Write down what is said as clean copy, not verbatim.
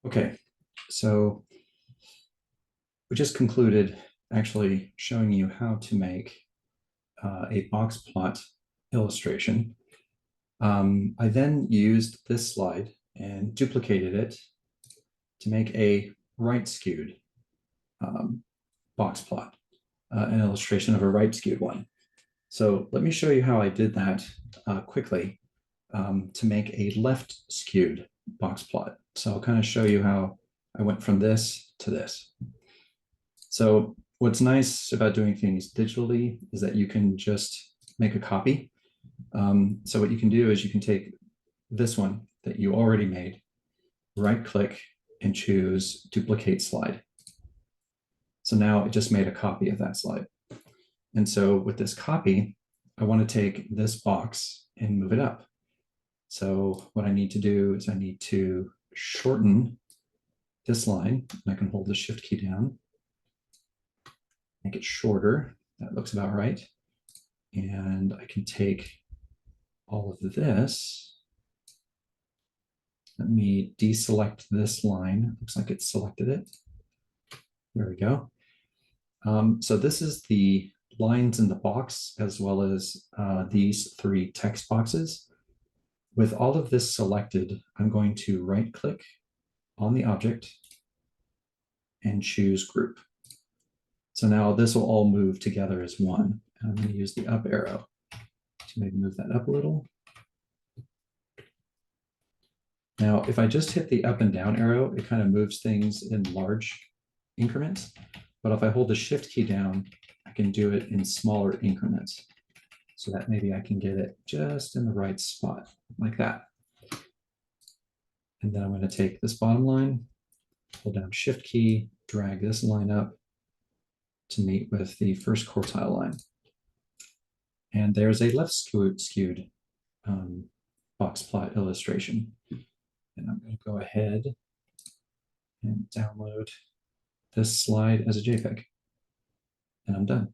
Okay, so we just concluded actually showing you how to make a box plot illustration. I then used this slide and duplicated it to make a right skewed box plot, an illustration of a right skewed one. So let me show you how I did that quickly to make a left skewed box plot. So I'll kind of show you how I went from this to this. So what's nice about doing things digitally is that you can just make a copy. So what you can do is you can take this one that you already made, right click and choose duplicate slide. So now it just made a copy of that slide. And so with this copy, I want to take this box and move it up. So what I need to do is I need to shorten this line. And I can hold the shift key down, make it shorter. That looks about right. And I can take all of this. Let me deselect this line. Looks like it selected it. There we go. So this is the lines in the box, as well as these three text boxes. With all of this selected, I'm going to right click on the object and choose group. So now this will all move together as one. And I'm going to use the up arrow to maybe move that up a little. Now, if I just hit the up and down arrow, it kind of moves things in large increments. But if I hold the shift key down, I can do it in smaller increments so that maybe I can get it just in the right spot like that. And then I'm going to take this bottom line, hold down shift key, drag this line up to meet with the first quartile line. And there's a left skewed box plot illustration. And I'm going to go ahead and download this slide as a JPEG. And I'm done.